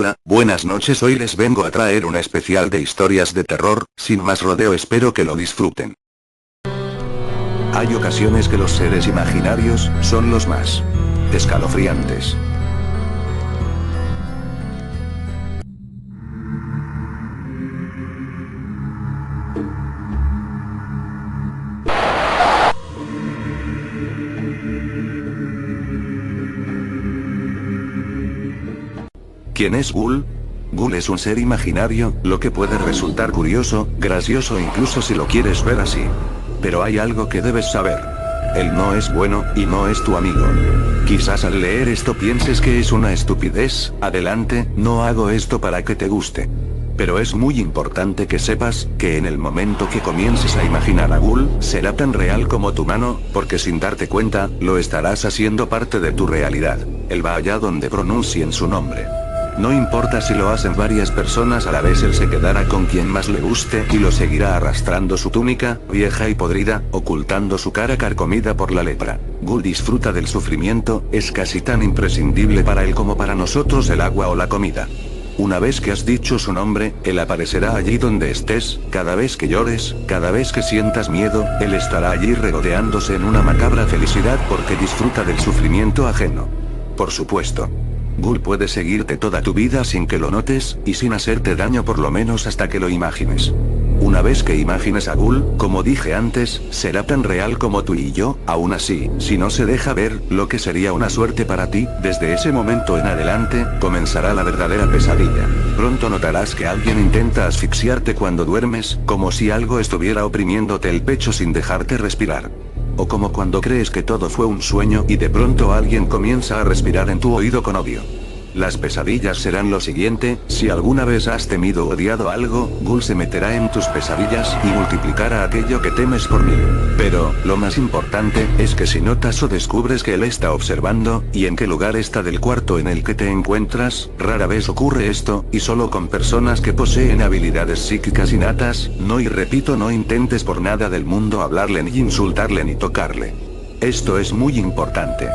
Hola, buenas noches. Hoy les vengo a traer un especial de historias de terror. Sin más rodeo, espero que lo disfruten. Hay ocasiones que los seres imaginarios son los más escalofriantes. ¿Quién es Ghoul? Ghoul es un ser imaginario, lo que puede resultar curioso, gracioso incluso si lo quieres ver así. Pero hay algo que debes saber. Él no es bueno, y no es tu amigo. Quizás al leer esto pienses que es una estupidez. Adelante, no hago esto para que te guste. Pero es muy importante que sepas, que en el momento que comiences a imaginar a Ghoul, será tan real como tu mano, porque sin darte cuenta, lo estarás haciendo parte de tu realidad. Él va allá donde pronuncien su nombre. No importa si lo hacen varias personas a la vez, él se quedará con quien más le guste y lo seguirá arrastrando su túnica, vieja y podrida, ocultando su cara carcomida por la lepra. Ghoul disfruta del sufrimiento, es casi tan imprescindible para él como para nosotros el agua o la comida. Una vez que has dicho su nombre, él aparecerá allí donde estés, cada vez que llores, cada vez que sientas miedo, él estará allí regodeándose en una macabra felicidad porque disfruta del sufrimiento ajeno. Por supuesto. Ghoul puede seguirte toda tu vida sin que lo notes, y sin hacerte daño por lo menos hasta que lo imagines. Una vez que imagines a Ghoul, como dije antes, será tan real como tú y yo. Aún así, si no se deja ver, lo que sería una suerte para ti, desde ese momento en adelante, comenzará la verdadera pesadilla. Pronto notarás que alguien intenta asfixiarte cuando duermes, como si algo estuviera oprimiéndote el pecho sin dejarte respirar. O como cuando crees que todo fue un sueño y de pronto alguien comienza a respirar en tu oído con odio. Las pesadillas serán lo siguiente: si alguna vez has temido o odiado algo, Ghoul se meterá en tus pesadillas y multiplicará aquello que temes por 1000. Pero, lo más importante, es que si notas o descubres que él está observando, y en qué lugar está del cuarto en el que te encuentras, rara vez ocurre esto, y solo con personas que poseen habilidades psíquicas innatas, no intentes por nada del mundo hablarle ni insultarle ni tocarle. Esto es muy importante.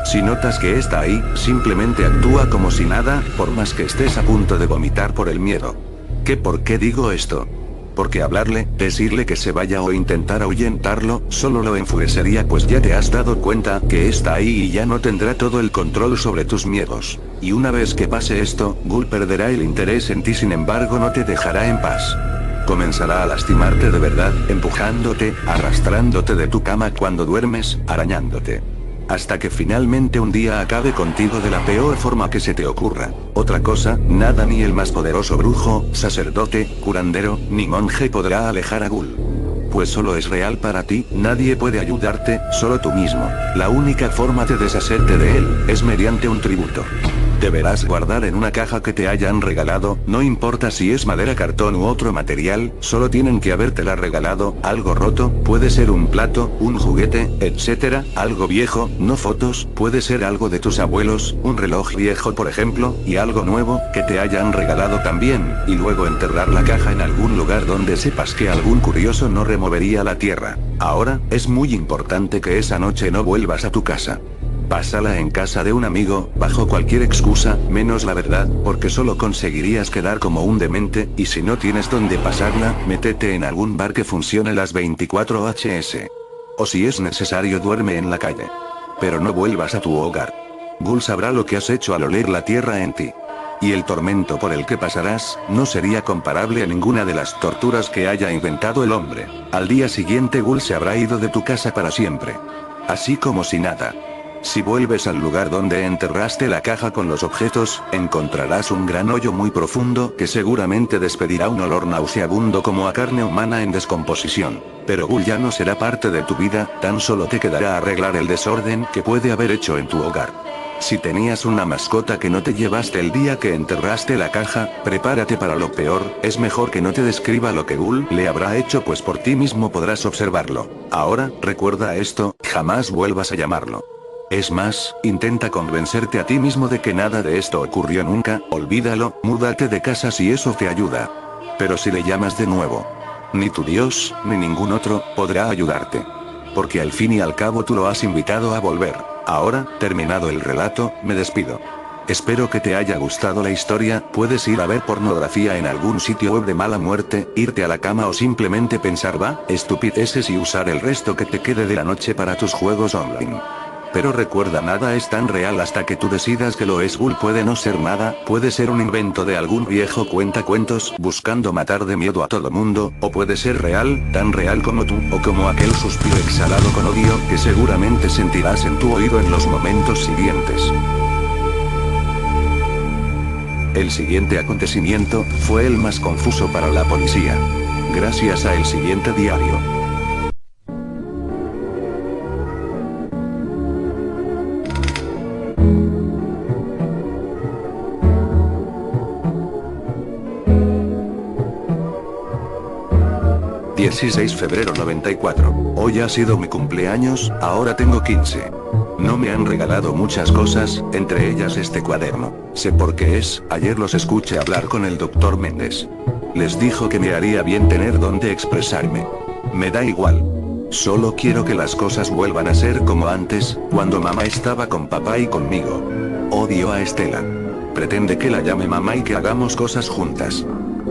Si notas que está ahí, simplemente actúa como si nada, por más que estés a punto de vomitar por el miedo. ¿Por qué digo esto? Porque hablarle, decirle que se vaya o intentar ahuyentarlo, solo lo enfurecería, pues ya te has dado cuenta que está ahí y ya no tendrá todo el control sobre tus miedos. Y una vez que pase esto, Ghoul perderá el interés en ti, sin embargo no te dejará en paz. Comenzará a lastimarte de verdad, empujándote, arrastrándote de tu cama cuando duermes, arañándote. Hasta que finalmente un día acabe contigo de la peor forma que se te ocurra. Otra cosa, nada ni el más poderoso brujo, sacerdote, curandero, ni monje podrá alejar a Ghoul. Pues solo es real para ti, nadie puede ayudarte, solo tú mismo. La única forma de deshacerte de él, es mediante un tributo. Deberás guardar en una caja que te hayan regalado, no importa si es madera, cartón u otro material, solo tienen que habértela regalado. Algo roto, puede ser un plato, un juguete, etc. Algo viejo, no fotos, puede ser algo de tus abuelos, un reloj viejo por ejemplo, y algo nuevo, que te hayan regalado también, y luego enterrar la caja en algún lugar donde sepas que algún curioso no removería la tierra. Ahora, es muy importante que esa noche no vuelvas a tu casa. Pásala en casa de un amigo, bajo cualquier excusa, menos la verdad, porque solo conseguirías quedar como un demente, y si no tienes dónde pasarla, métete en algún bar que funcione las 24 horas. O si es necesario, duerme en la calle. Pero no vuelvas a tu hogar. Ghoul sabrá lo que has hecho al oler la tierra en ti. Y el tormento por el que pasarás, no sería comparable a ninguna de las torturas que haya inventado el hombre. Al día siguiente Ghoul se habrá ido de tu casa para siempre. Así como si nada. Si vuelves al lugar donde enterraste la caja con los objetos, encontrarás un gran hoyo muy profundo que seguramente despedirá un olor nauseabundo como a carne humana en descomposición. Pero Ghoul ya no será parte de tu vida, tan solo te quedará arreglar el desorden que puede haber hecho en tu hogar. Si tenías una mascota que no te llevaste el día que enterraste la caja, prepárate para lo peor. Es mejor que no te describa lo que Ghoul le habrá hecho, pues por ti mismo podrás observarlo. Ahora, recuerda esto, jamás vuelvas a llamarlo. Es más, intenta convencerte a ti mismo de que nada de esto ocurrió nunca, olvídalo, múdate de casa si eso te ayuda. Pero si le llamas de nuevo, ni tu Dios, ni ningún otro, podrá ayudarte. Porque al fin y al cabo tú lo has invitado a volver. Ahora, terminado el relato, me despido. Espero que te haya gustado la historia. Puedes ir a ver pornografía en algún sitio web de mala muerte, irte a la cama o simplemente pensar estupideces y usar el resto que te quede de la noche para tus juegos online. Pero recuerda, nada es tan real hasta que tú decidas que lo es. Ghoul puede no ser nada, puede ser un invento de algún viejo cuentacuentos buscando matar de miedo a todo mundo, o puede ser real, tan real como tú, o como aquel suspiro exhalado con odio que seguramente sentirás en tu oído en los momentos siguientes. El siguiente acontecimiento fue el más confuso para la policía. Gracias a el siguiente diario. ...16 febrero 94... Hoy ha sido mi cumpleaños, ahora tengo 15. No me han regalado muchas cosas, entre ellas este cuaderno. Sé por qué es, ayer los escuché hablar con el Dr. Méndez. Les dijo que me haría bien tener donde expresarme. Me da igual. Solo quiero que las cosas vuelvan a ser como antes, cuando mamá estaba con papá y conmigo. Odio a Estela. Pretende que la llame mamá y que hagamos cosas juntas.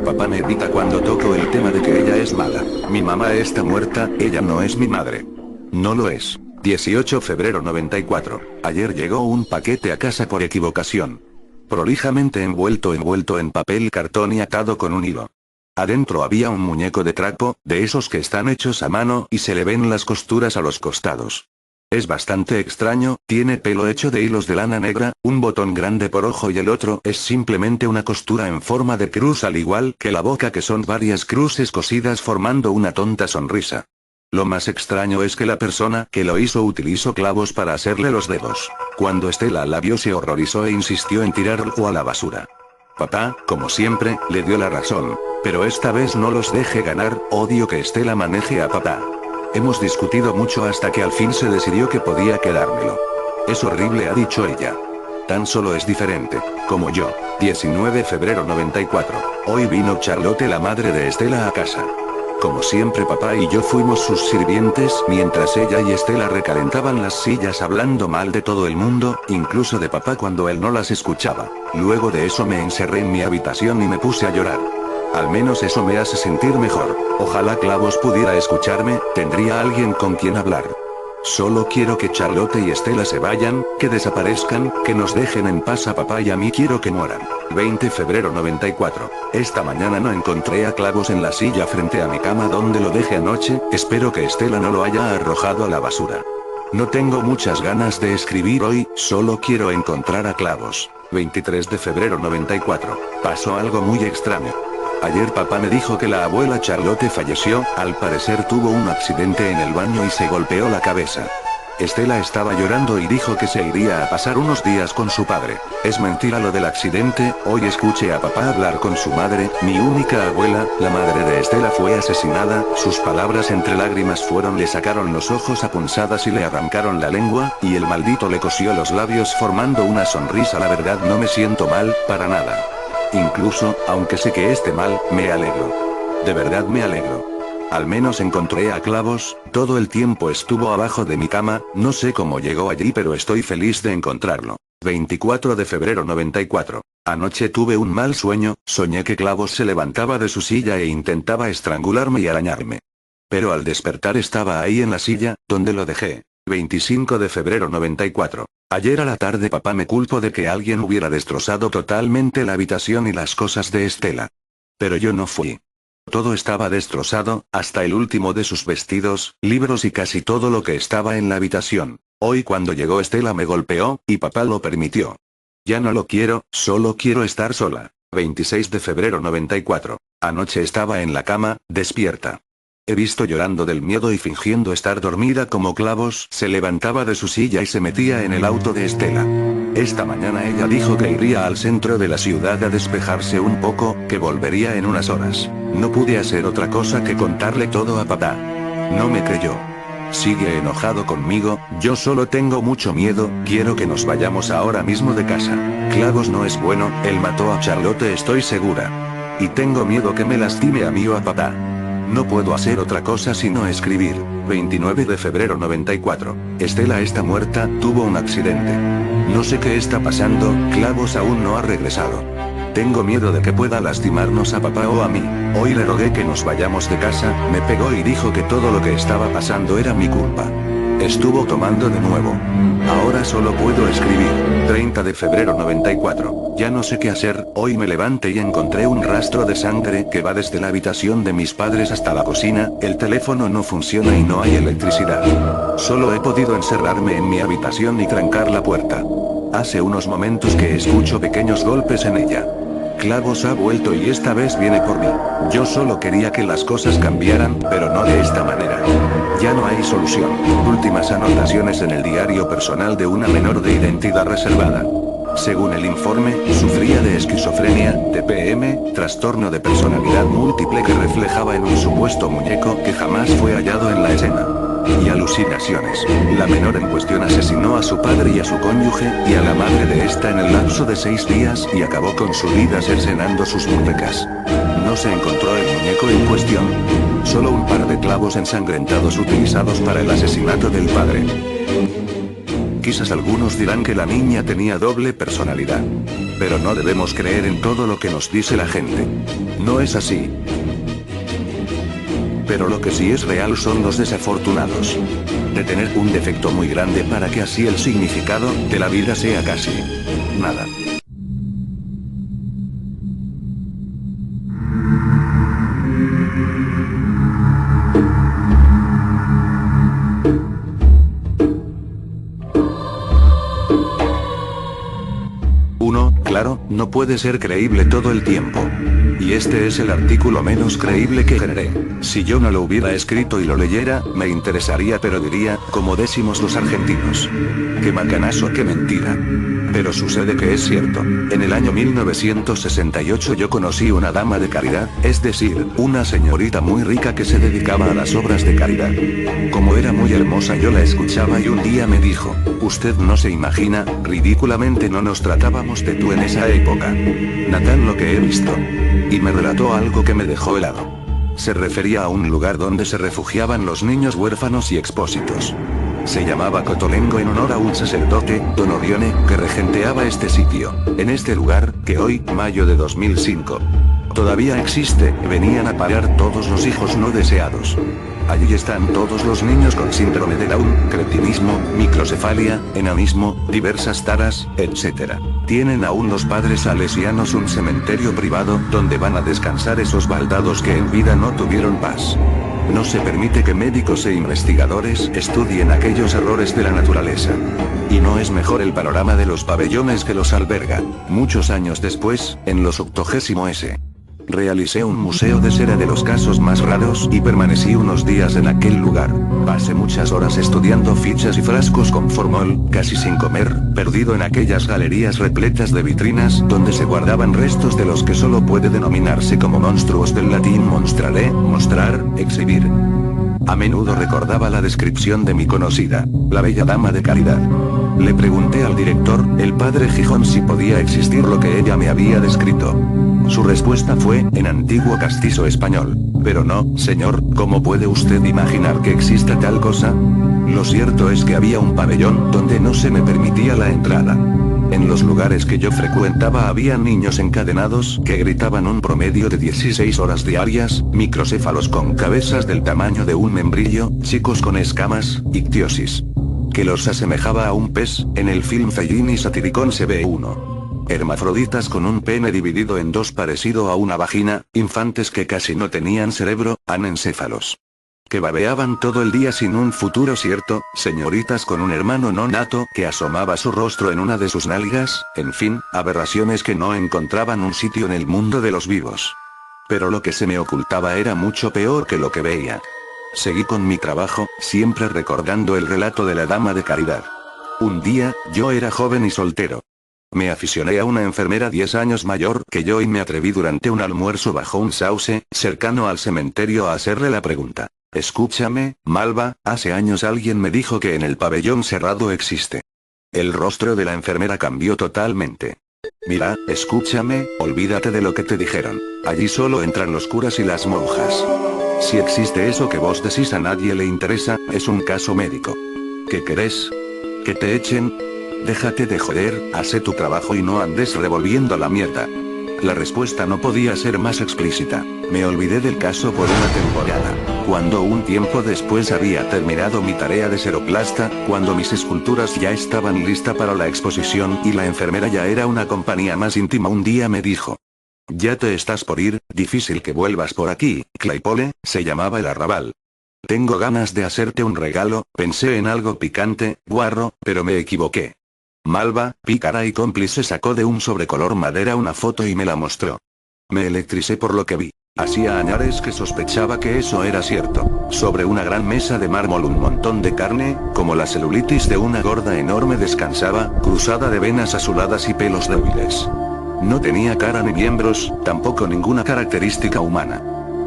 Papá me evita cuando toco el tema de que ella es mala. Mi mamá está muerta, ella no es mi madre. No lo es. 18 febrero 94. Ayer llegó un paquete a casa por equivocación. Prolijamente envuelto en papel cartón y atado con un hilo. Adentro había un muñeco de trapo, de esos que están hechos a mano y se le ven las costuras a los costados. Es bastante extraño, tiene pelo hecho de hilos de lana negra, un botón grande por ojo y el otro es simplemente una costura en forma de cruz, al igual que la boca, que son varias cruces cosidas formando una tonta sonrisa. Lo más extraño es que la persona que lo hizo utilizó clavos para hacerle los dedos. Cuando Estela la vio se horrorizó e insistió en tirarlo a la basura. Papá, como siempre, le dio la razón, pero esta vez no los deje ganar. Odio que Estela maneje a papá. Hemos discutido mucho hasta que al fin se decidió que podía quedármelo. Es horrible, ha dicho ella. Tan solo es diferente, como yo. 19 febrero 94. Hoy vino Charlotte, la madre de Estela, a casa. Como siempre, papá y yo fuimos sus sirvientes mientras ella y Estela recalentaban las sillas hablando mal de todo el mundo, incluso de papá cuando él no las escuchaba. Luego de eso me encerré en mi habitación y me puse a llorar. Al menos eso me hace sentir mejor. Ojalá Clavos pudiera escucharme, tendría alguien con quien hablar. Solo quiero que Charlotte y Estela se vayan, que desaparezcan, que nos dejen en paz a papá y a mí. Quiero que mueran. 20 febrero 94. Esta mañana no encontré a Clavos en la silla frente a mi cama donde lo dejé anoche, espero que Estela no lo haya arrojado a la basura. No tengo muchas ganas de escribir hoy, solo quiero encontrar a Clavos. 23 de febrero 94. Pasó algo muy extraño. Ayer papá me dijo que la abuela Charlotte falleció, al parecer tuvo un accidente en el baño y se golpeó la cabeza. Estela estaba llorando y dijo que se iría a pasar unos días con su padre. Es mentira lo del accidente. Hoy escuché a papá hablar con su madre, mi única abuela, la madre de Estela fue asesinada. Sus palabras entre lágrimas fueron: le sacaron los ojos a punzadas y le arrancaron la lengua, y el maldito le cosió los labios formando una sonrisa. La verdad no me siento mal, para nada. Incluso, aunque sé que esté mal, me alegro. De verdad me alegro. Al menos encontré a Clavos, todo el tiempo estuvo abajo de mi cama, no sé cómo llegó allí, pero estoy feliz de encontrarlo. 24 de febrero 94. Anoche tuve un mal sueño, soñé que Clavos se levantaba de su silla e intentaba estrangularme y arañarme. Pero al despertar estaba ahí en la silla, donde lo dejé. 25 de febrero 94. Ayer a la tarde papá me culpó de que alguien hubiera destrozado totalmente la habitación y las cosas de Estela. Pero yo no fui. Todo estaba destrozado, hasta el último de sus vestidos, libros y casi todo lo que estaba en la habitación. Hoy cuando llegó Estela me golpeó, y papá lo permitió. Ya no lo quiero, solo quiero estar sola. 26 de febrero 94. Anoche estaba en la cama, despierta. He visto llorando del miedo y fingiendo estar dormida como Clavos se levantaba de su silla y se metía en el auto de Estela. Esta mañana ella dijo que iría al centro de la ciudad a despejarse un poco, que volvería en unas horas. No pude hacer otra cosa que contarle todo a papá. No me creyó. Sigue enojado conmigo, yo solo tengo mucho miedo, quiero que nos vayamos ahora mismo de casa. Clavos no es bueno, él mató a Charlotte, estoy segura. Y tengo miedo que me lastime a mí o a papá. No puedo hacer otra cosa sino escribir. 29 de febrero 94. Estela está muerta, tuvo un accidente. No sé qué está pasando, Clavos aún no ha regresado. Tengo miedo de que pueda lastimarnos a papá o a mí. Hoy le rogué que nos vayamos de casa, me pegó y dijo que todo lo que estaba pasando era mi culpa. Estuvo tomando de nuevo. Ahora solo puedo escribir. 30 de febrero 94. Ya no sé qué hacer, hoy me levanté y encontré un rastro de sangre que va desde la habitación de mis padres hasta la cocina, el teléfono no funciona y no hay electricidad. Solo he podido encerrarme en mi habitación y trancar la puerta. Hace unos momentos que escucho pequeños golpes en ella. Clavos ha vuelto y esta vez viene por mí. Yo solo quería que las cosas cambiaran, pero no de esta manera. Ya no hay solución. Últimas anotaciones en el diario personal de una menor de identidad reservada. Según el informe, sufría de esquizofrenia, TPM, trastorno de personalidad múltiple que reflejaba en un supuesto muñeco que jamás fue hallado en la escena. Y alucinaciones. La menor en cuestión asesinó a su padre y a su cónyuge, y a la madre de esta en el lapso de 6 días y acabó con su vida cercenando sus muñecas. No se encontró el muñeco en cuestión. Solo un par de clavos ensangrentados utilizados para el asesinato del padre. Quizás algunos dirán que la niña tenía doble personalidad. Pero no debemos creer en todo lo que nos dice la gente. No es así. Pero lo que sí es real son los desafortunados. De tener un defecto muy grande para que así el significado de la vida sea casi nada. Claro, no puede ser creíble todo el tiempo. Y este es el artículo menos creíble que generé. Si yo no lo hubiera escrito y lo leyera, me interesaría, pero diría, como decimos los argentinos: qué macanazo, qué mentira. Pero sucede que es cierto. En el año 1968 yo conocí una dama de caridad, es decir, una señorita muy rica que se dedicaba a las obras de caridad. Como era muy hermosa yo la escuchaba y un día me dijo: usted no se imagina, ridículamente no nos tratábamos de tú en esa época. Natán, lo que he visto. Y me relató algo que me dejó helado. Se refería a un lugar donde se refugiaban los niños huérfanos y expósitos. Se llamaba Cotolengo en honor a un sacerdote, Don Orione, que regenteaba este sitio. En este lugar, que hoy, mayo de 2005, todavía existe, venían a parar todos los hijos no deseados. Allí están todos los niños con síndrome de Down, cretinismo, microcefalia, enanismo, diversas taras, etc. Tienen aún los padres salesianos un cementerio privado donde van a descansar esos baldados que en vida no tuvieron paz. No se permite que médicos e investigadores estudien aquellos errores de la naturaleza. Y no es mejor el panorama de los pabellones que los alberga. Muchos años después, en los 80s, realicé un museo de cera de los casos más raros y permanecí unos días en aquel lugar. Pasé muchas horas estudiando fichas y frascos con formol, casi sin comer, perdido en aquellas galerías repletas de vitrinas donde se guardaban restos de los que solo puede denominarse como monstruos del latín monstrare, mostrar, exhibir. A menudo recordaba la descripción de mi conocida, la bella dama de caridad. Le pregunté al director, el padre Gijón, si podía existir lo que ella me había descrito. Su respuesta fue, en antiguo castizo español: pero no, señor, ¿cómo puede usted imaginar que exista tal cosa? Lo cierto es que había un pabellón donde no se me permitía la entrada. En los lugares que yo frecuentaba había niños encadenados que gritaban un promedio de 16 horas diarias, microcéfalos con cabezas del tamaño de un membrillo, chicos con escamas, ictiosis, que los asemejaba a un pez. En el film Fellini Satiricón se ve uno. Hermafroditas con un pene dividido en dos parecido a una vagina, infantes que casi no tenían cerebro, anencéfalos, que babeaban todo el día sin un futuro cierto, señoritas con un hermano no nato que asomaba su rostro en una de sus nalgas, en fin, aberraciones que no encontraban un sitio en el mundo de los vivos. Pero lo que se me ocultaba era mucho peor que lo que veía. Seguí con mi trabajo, siempre recordando el relato de la dama de caridad. Un día, yo era joven y soltero. Me aficioné a una enfermera 10 años mayor que yo y me atreví durante un almuerzo bajo un sauce, cercano al cementerio, a hacerle la pregunta: escúchame, Malva, hace años alguien me dijo que en el pabellón cerrado existe. El rostro de la enfermera cambió totalmente. Mira, escúchame, olvídate de lo que te dijeron. Allí solo entran los curas y las monjas. Si existe eso que vos decís a nadie le interesa, es un caso médico. ¿Qué querés? ¿Que te echen? Déjate de joder, hace tu trabajo y no andes revolviendo la mierda. La respuesta no podía ser más explícita. Me olvidé del caso por una temporada. Cuando un tiempo después había terminado mi tarea de seroplasta, cuando mis esculturas ya estaban listas para la exposición y la enfermera ya era una compañía más íntima, un día me dijo: ya te estás por ir, difícil que vuelvas por aquí. Claypole, se llamaba el arrabal. Tengo ganas de hacerte un regalo, pensé en algo picante, guarro, pero me equivoqué. Malva, pícara y cómplice, sacó de un sobrecolor madera una foto y me la mostró. Me electricé por lo que vi. Hacía añares que sospechaba que eso era cierto. Sobre una gran mesa de mármol un montón de carne, como la celulitis de una gorda enorme, descansaba, cruzada de venas azuladas y pelos débiles. No tenía cara ni miembros, tampoco ninguna característica humana.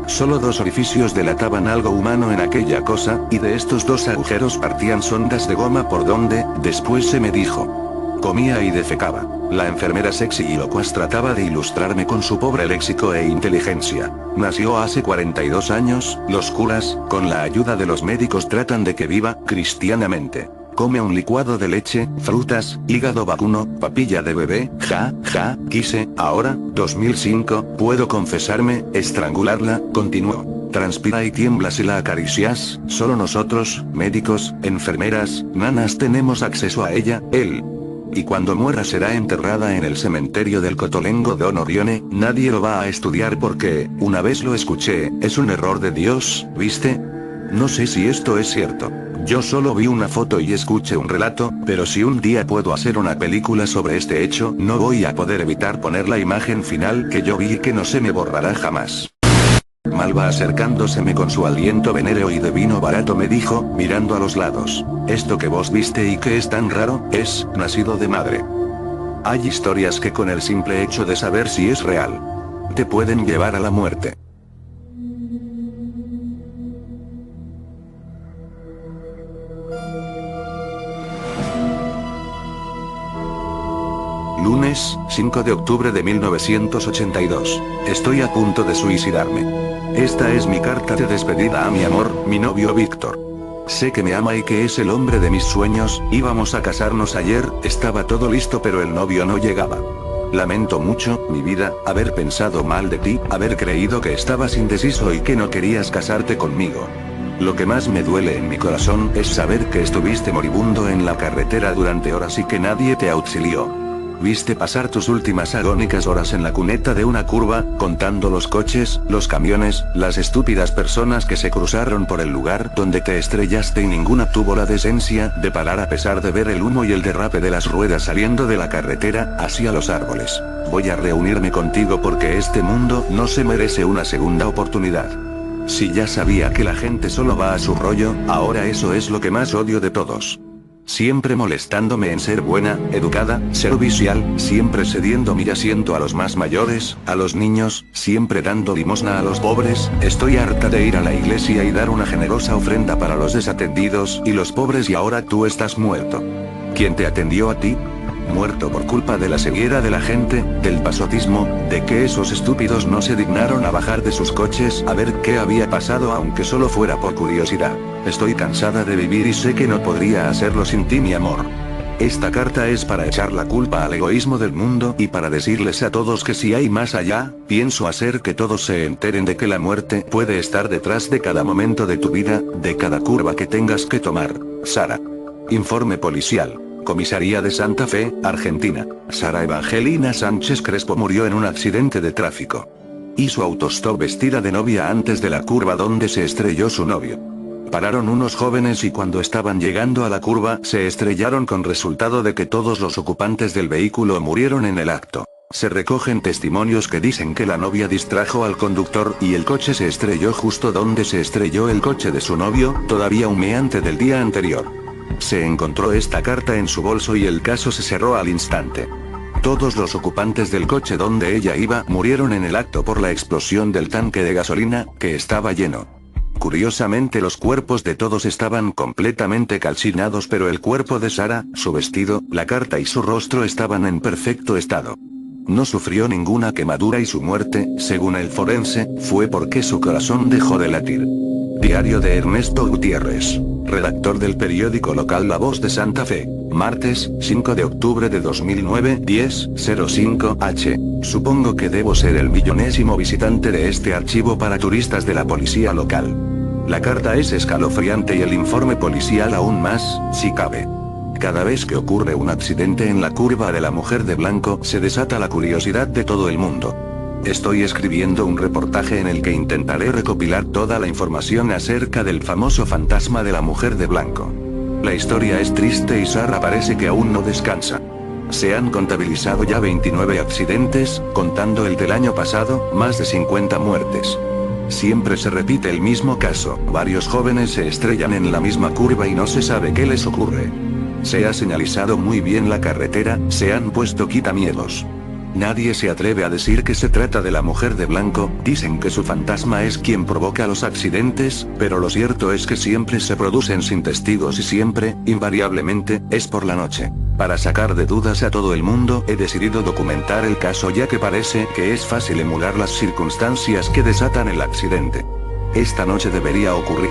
Solo dos orificios delataban algo humano en aquella cosa, y de estos dos agujeros partían sondas de goma por donde, después se me dijo, comía y defecaba. La enfermera sexy y locuaz trataba de ilustrarme con su pobre léxico e inteligencia. Nació hace 42 años, los curas, con la ayuda de los médicos, tratan de que viva, cristianamente. Come un licuado de leche, frutas, hígado vacuno, papilla de bebé, quise, ahora, 2005, puedo confesarme, estrangularla, continuó. Transpira y tiembla si la acaricias, solo nosotros, médicos, enfermeras, nanas tenemos acceso a ella, él. Y cuando muera será enterrada en el cementerio del Cotolengo Don Orione, nadie lo va a estudiar porque, una vez lo escuché, es un error de Dios, ¿viste? No sé si esto es cierto. Yo solo vi una foto y escuché un relato, pero si un día puedo hacer una película sobre este hecho, no voy a poder evitar poner la imagen final que yo vi y que no se me borrará jamás. Malva, acercándoseme con su aliento venéreo y de vino barato, me dijo, mirando a los lados: esto que vos viste y que es tan raro, es nacido de madre. Hay historias que con el simple hecho de saber si es real, te pueden llevar a la muerte. Lunes, 5 de octubre de 1982. Estoy a punto de suicidarme. Esta es mi carta de despedida a mi amor, mi novio Víctor. Sé que me ama y que es el hombre de mis sueños, íbamos a casarnos ayer, estaba todo listo pero el novio no llegaba. Lamento mucho, mi vida, haber pensado mal de ti, haber creído que estabas indeciso y que no querías casarte conmigo. Lo que más me duele en mi corazón es saber que estuviste moribundo en la carretera durante horas y que nadie te auxilió. Viste pasar tus últimas agónicas horas en la cuneta de una curva, contando los coches, los camiones, las estúpidas personas que se cruzaron por el lugar donde te estrellaste y ninguna tuvo la decencia de parar a pesar de ver el humo y el derrape de las ruedas saliendo de la carretera, hacia los árboles. Voy a reunirme contigo porque este mundo no se merece una segunda oportunidad. Si ya sabía que la gente solo va a su rollo, ahora eso es lo que más odio de todos. Siempre molestándome en ser buena, educada, servicial, siempre cediendo mi asiento a los más mayores, a los niños, siempre dando limosna a los pobres. Estoy harta de ir a la iglesia y dar una generosa ofrenda para los desatendidos y los pobres, y ahora tú estás muerto. ¿Quién te atendió a ti? Muerto por culpa de la ceguera de la gente, del pasotismo, de que esos estúpidos no se dignaron a bajar de sus coches a ver qué había pasado aunque solo fuera por curiosidad. Estoy cansada de vivir y sé que no podría hacerlo sin ti, mi amor. Esta carta es para echar la culpa al egoísmo del mundo y para decirles a todos que si hay más allá, pienso hacer que todos se enteren de que la muerte puede estar detrás de cada momento de tu vida, de cada curva que tengas que tomar. Sara. Informe policial. Comisaría de Santa Fe, Argentina. Sara Evangelina Sánchez Crespo murió en un accidente de tráfico. Hizo autostop vestida de novia antes de la curva donde se estrelló su novio. Pararon unos jóvenes y cuando estaban llegando a la curva se estrellaron, con resultado de que todos los ocupantes del vehículo murieron en el acto. Se recogen testimonios que dicen que la novia distrajo al conductor y el coche se estrelló justo donde se estrelló el coche de su novio, todavía humeante del día anterior. Se encontró esta carta en su bolso y el caso se cerró al instante. Todos los ocupantes del coche donde ella iba murieron en el acto por la explosión del tanque de gasolina, que estaba lleno. Curiosamente los cuerpos de todos estaban completamente calcinados, pero el cuerpo de Sara, su vestido, la carta y su rostro estaban en perfecto estado. No sufrió ninguna quemadura y su muerte, según el forense, fue porque su corazón dejó de latir. Diario de Ernesto Gutiérrez, redactor del periódico local La Voz de Santa Fe. Martes, 5 de octubre de 2009, 10:05 h. Supongo que debo ser el millonésimo visitante de este archivo para turistas de la policía local. La carta es escalofriante y el informe policial aún más, si cabe. Cada vez que ocurre un accidente en la curva de la mujer de blanco, se desata la curiosidad de todo el mundo. Estoy escribiendo un reportaje en el que intentaré recopilar toda la información acerca del famoso fantasma de la mujer de blanco. La historia es triste y Sara parece que aún no descansa. Se han contabilizado ya 29 accidentes, contando el del año pasado, más de 50 muertes. Siempre se repite el mismo caso, varios jóvenes se estrellan en la misma curva y no se sabe qué les ocurre. Se ha señalizado muy bien la carretera, se han puesto quitamiedos. Nadie se atreve a decir que se trata de la mujer de blanco, dicen que su fantasma es quien provoca los accidentes, pero lo cierto es que siempre se producen sin testigos y siempre, invariablemente, es por la noche. Para sacar de dudas a todo el mundo, he decidido documentar el caso ya que parece que es fácil emular las circunstancias que desatan el accidente. Esta noche debería ocurrir.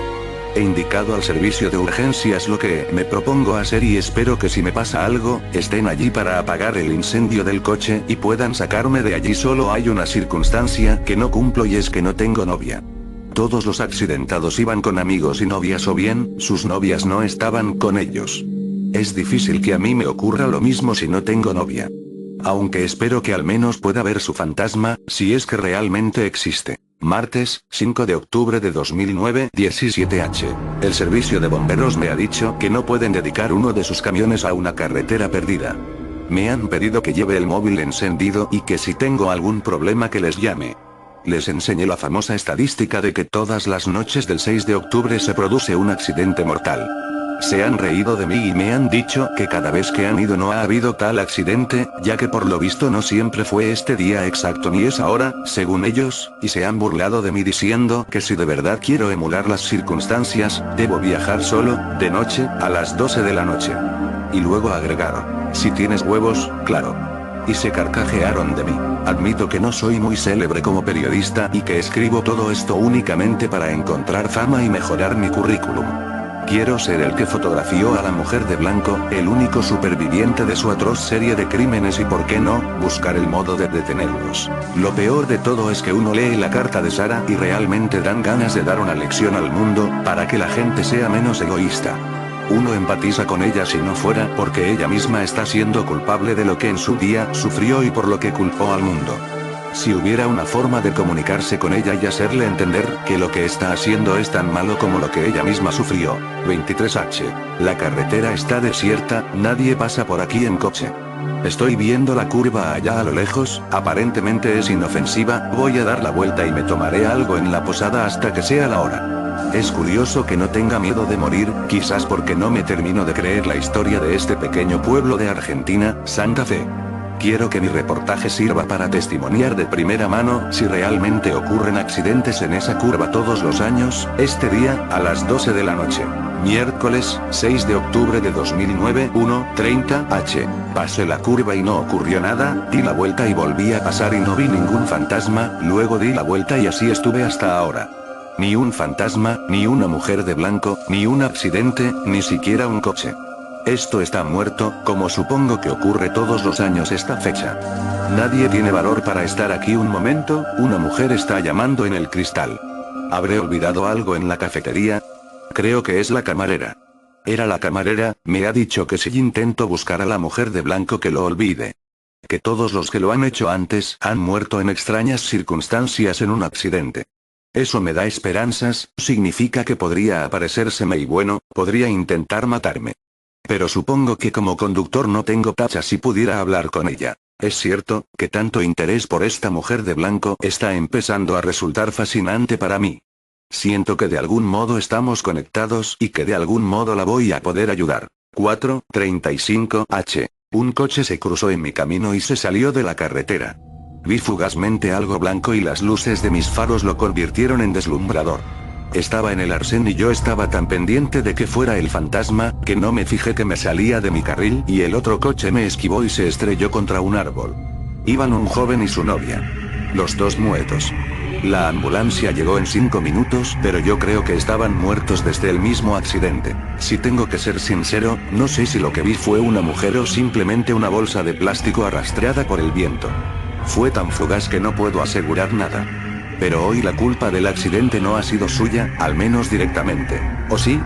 He indicado al servicio de urgencias lo que me propongo hacer y espero que si me pasa algo, estén allí para apagar el incendio del coche y puedan sacarme de allí. Solo hay una circunstancia que no cumplo y es que no tengo novia. Todos los accidentados iban con amigos y novias o bien, sus novias no estaban con ellos. Es difícil que a mí me ocurra lo mismo si no tengo novia. Aunque espero que al menos pueda ver su fantasma, si es que realmente existe. Martes, 5 de octubre de 2009, 17 h. El servicio de bomberos me ha dicho que no pueden dedicar uno de sus camiones a una carretera perdida. Me han pedido que lleve el móvil encendido y que si tengo algún problema que les llame. Les enseñé la famosa estadística de que todas las noches del 6 de octubre se produce un accidente mortal. Se han reído de mí y me han dicho que cada vez que han ido no ha habido tal accidente, ya que por lo visto no siempre fue este día exacto ni esa hora, según ellos, y se han burlado de mí diciendo que si de verdad quiero emular las circunstancias, debo viajar solo, de noche, a las 12 de la noche. Y luego agregaron, si tienes huevos, claro. Y se carcajearon de mí. Admito que no soy muy célebre como periodista y que escribo todo esto únicamente para encontrar fama y mejorar mi currículum. Quiero ser el que fotografió a la mujer de blanco, el único superviviente de su atroz serie de crímenes y por qué no, buscar el modo de detenerlos. Lo peor de todo es que uno lee la carta de Sara y realmente dan ganas de dar una lección al mundo, para que la gente sea menos egoísta. Uno empatiza con ella si no fuera porque ella misma está siendo culpable de lo que en su día sufrió y por lo que culpó al mundo. Si hubiera una forma de comunicarse con ella y hacerle entender que lo que está haciendo es tan malo como lo que ella misma sufrió. 23 h. La carretera está desierta, nadie pasa por aquí en coche. Estoy viendo la curva allá a lo lejos, aparentemente es inofensiva, voy a dar la vuelta y me tomaré algo en la posada hasta que sea la hora. Es curioso que no tenga miedo de morir, quizás porque no me termino de creer la historia de este pequeño pueblo de Argentina, Santa Fe. Quiero que mi reportaje sirva para testimoniar de primera mano si realmente ocurren accidentes en esa curva todos los años, este día, a las 12 de la noche. Miércoles, 6 de octubre de 2009, 1:30 h. Pasé la curva y no ocurrió nada, di la vuelta y volví a pasar y no vi ningún fantasma, luego di la vuelta y así estuve hasta ahora. Ni un fantasma, ni una mujer de blanco, ni un accidente, ni siquiera un coche. Esto está muerto, como supongo que ocurre todos los años esta fecha. Nadie tiene valor para estar aquí un momento, una mujer está llamando en el cristal. ¿Habré olvidado algo en la cafetería? Creo que es la camarera. Era la camarera, me ha dicho que si intento buscar a la mujer de blanco que lo olvide. Que todos los que lo han hecho antes han muerto en extrañas circunstancias en un accidente. Eso me da esperanzas, significa que podría aparecérseme y bueno, podría intentar matarme. Pero supongo que como conductor no tengo tacha si pudiera hablar con ella. Es cierto, que tanto interés por esta mujer de blanco está empezando a resultar fascinante para mí. Siento que de algún modo estamos conectados y que de algún modo la voy a poder ayudar. 4:35 h. Un coche se cruzó en mi camino y se salió de la carretera. Vi fugazmente algo blanco y las luces de mis faros lo convirtieron en deslumbrador. Estaba en el arcén y yo estaba tan pendiente de que fuera el fantasma, que no me fijé que me salía de mi carril y el otro coche me esquivó y se estrelló contra un árbol. Iban un joven y su novia. Los dos muertos. La ambulancia llegó en 5 minutos, pero yo creo que estaban muertos desde el mismo accidente. Si tengo que ser sincero, no sé si lo que vi fue una mujer o simplemente una bolsa de plástico arrastrada por el viento. Fue tan fugaz que no puedo asegurar nada. Pero hoy la culpa del accidente no ha sido suya, al menos directamente. ¿O sí?